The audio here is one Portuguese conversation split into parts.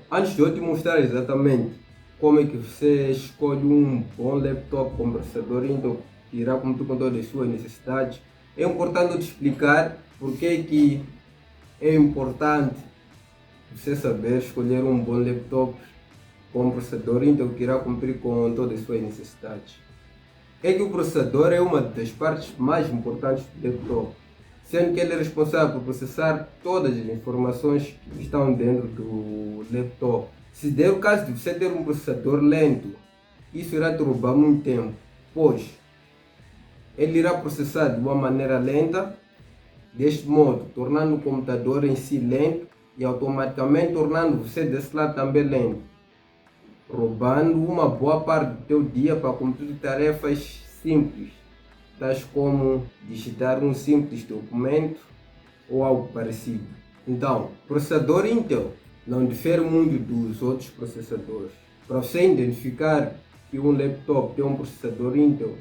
Antes de eu te mostrar exatamente como é que você escolhe um bom laptop com processador Intel que irá cumprir com todas as suas necessidades, é importante eu te explicar porque é que é importante você saber escolher um bom laptop com processador Intel que irá cumprir com todas as suas necessidades. É que o processador é uma das partes mais importantes do laptop, sendo que ele é responsável por processar todas as informações que estão dentro do laptop. Se der o caso de você ter um processador lento, isso irá te roubar muito tempo, pois ele irá processar de uma maneira lenta, deste modo tornando o computador em si lento e automaticamente tornando você desse lado também lento, roubando uma boa parte do teu dia para cumprir tarefas simples, tais como digitar um simples documento ou algo parecido. Então, processador Intel não difere muito dos outros processadores. Para você identificar que um laptop tem um processador Intel,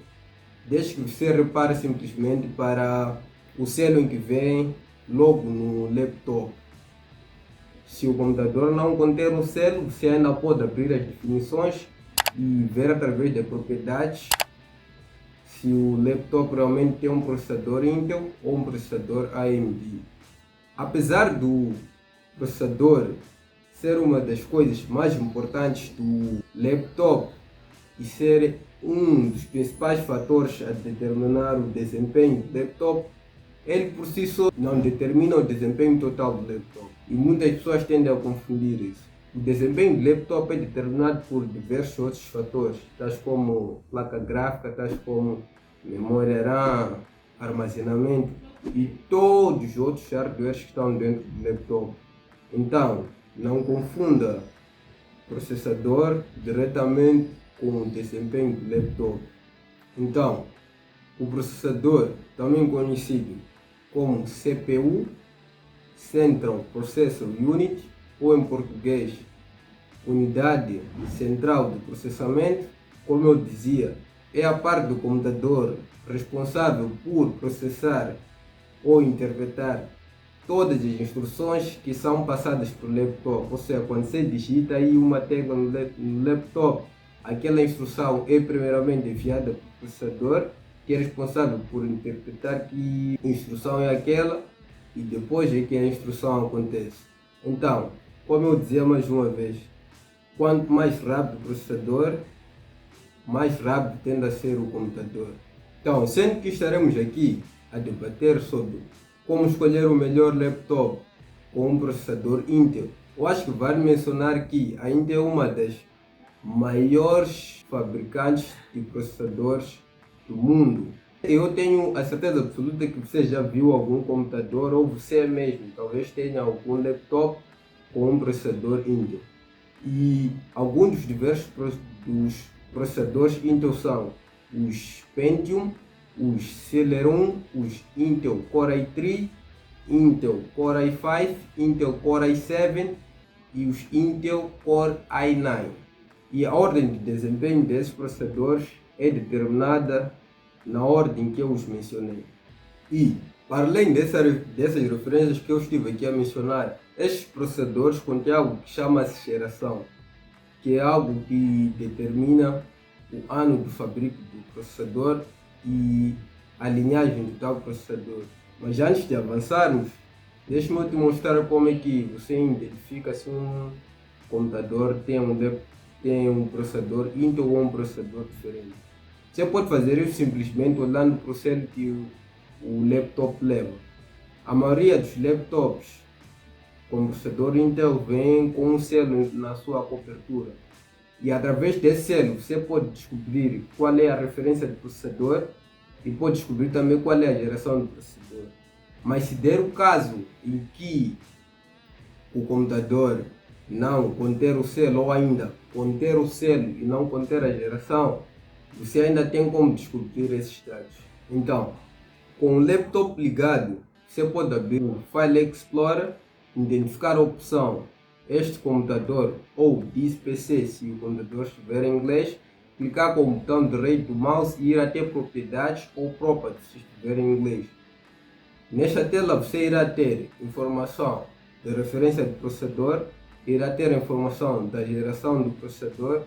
desde que você repare simplesmente para o selo em que vem logo no laptop. Se o computador não conter um selo, você ainda pode abrir as definições e ver através das propriedades se o laptop realmente tem um processador Intel ou um processador AMD. Apesar do processador ser uma das coisas mais importantes do laptop e ser um dos principais fatores a determinar o desempenho do laptop, ele por si só não determina o desempenho total do laptop. E muitas pessoas tendem a confundir isso. O desempenho do laptop é determinado por diversos outros fatores, tais como placa gráfica, tais como memória RAM, armazenamento e todos os outros hardwares que estão dentro do laptop. Então, não confunda processador diretamente com o desempenho do laptop. Então, o processador, também conhecido como CPU, Central Processor Unit, ou em português, Unidade Central de Processamento, como eu dizia, é a parte do computador responsável por processar ou interpretar todas as instruções que são passadas por laptop. Ou seja, quando você digita aí uma tecla no laptop, aquela instrução é primeiramente enviada para o processador, que é responsável por interpretar que instrução é aquela e depois é que a instrução acontece. Então, como eu dizia mais uma vez, quanto mais rápido o processador, mais rápido tende a ser o computador. Então, sendo que estaremos aqui a debater sobre como escolher o melhor laptop com um processador Intel, eu acho que vale mencionar que a Intel é uma das maiores fabricantes de processadores do mundo. Eu tenho a certeza absoluta que você já viu algum computador ou você mesmo talvez tenha algum laptop com um processador Intel. E alguns dos diversos dos processadores Intel são os Pentium, os Celeron, os Intel Core i3, Intel Core i5, Intel Core i7 e os Intel Core i9. E a ordem de desempenho desses processadores é determinada na ordem que eu os mencionei. E, para além dessas referências que eu estive aqui a mencionar, estes processadores contêm algo que chama-se geração, que é algo que determina o ano do fabrico do processador e a linhagem do tal processador. Mas antes de avançarmos, deixe-me te mostrar como é que você identifica se um computador tem um processador Intel ou um processador diferente. Você pode fazer isso simplesmente olhando para o selo que o laptop leva. A maioria dos laptops com processador Intel vem com um selo na sua cobertura. E através desse selo você pode descobrir qual é a referência do processador e pode descobrir também qual é a geração do processador. Mas se der o caso em que o computador não conter o selo ou ainda conter o selo e não conter a geração, você ainda tem como descobrir esses dados. Então, com o laptop ligado, você pode abrir o File Explorer, identificar a opção este computador ou this PC se o computador estiver em inglês, clicar com o botão direito do mouse e ir até propriedades ou properties se estiver em inglês. Nesta tela você irá ter informação de referência do processador, irá ter a informação da geração do processador,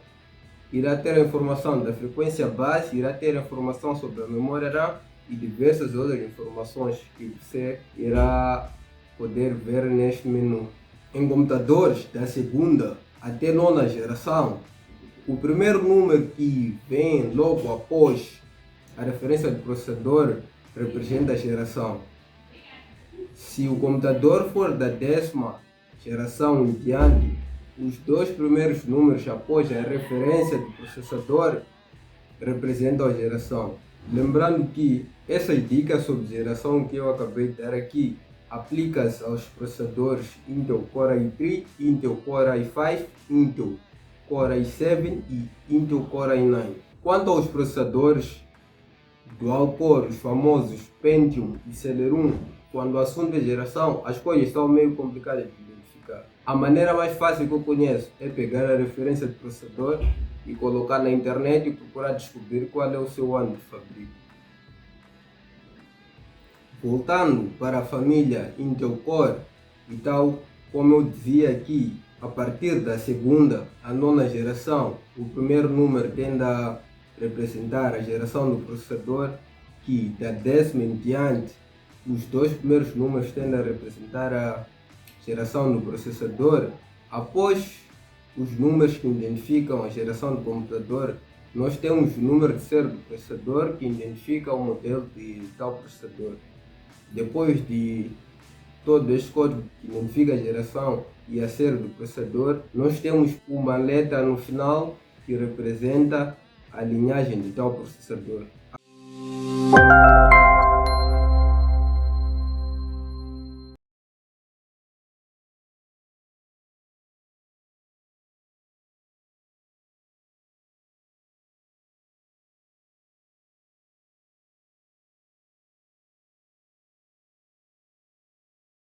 irá ter a informação da frequência base, irá ter a informação sobre a memória RAM e diversas outras informações que você irá poder ver neste menu. Em computadores da segunda até nona geração, o primeiro número que vem logo após a referência do processador representa a geração. Se o computador for da 10ª geração em diante, os dois primeiros números após a referência do processador representam a geração. Lembrando que essas dicas sobre geração que eu acabei de dar aqui aplicam-se aos processadores Intel Core i3, Intel Core i5, Intel Core i7 e Intel Core i9. Quanto aos processadores Dual Core, os famosos Pentium e Celeron, quando o assunto é geração, as coisas são meio complicadas de identificar. A maneira mais fácil que eu conheço é pegar a referência do processador e colocar na internet e procurar descobrir qual é o seu ano de fabrico. Voltando para a família Intel Core, e tal como eu dizia aqui, a partir da segunda à nona geração, o primeiro número tende a representar a geração do processador, que da 10ª em diante, os dois primeiros números tendem a representar a geração do processador. Após os números que identificam a geração do computador, nós temos o número de série do processador, que identifica o modelo de tal processador. Depois de todo este código que identifica a geração e a série do processador, nós temos uma letra no final que representa a linhagem de tal processador.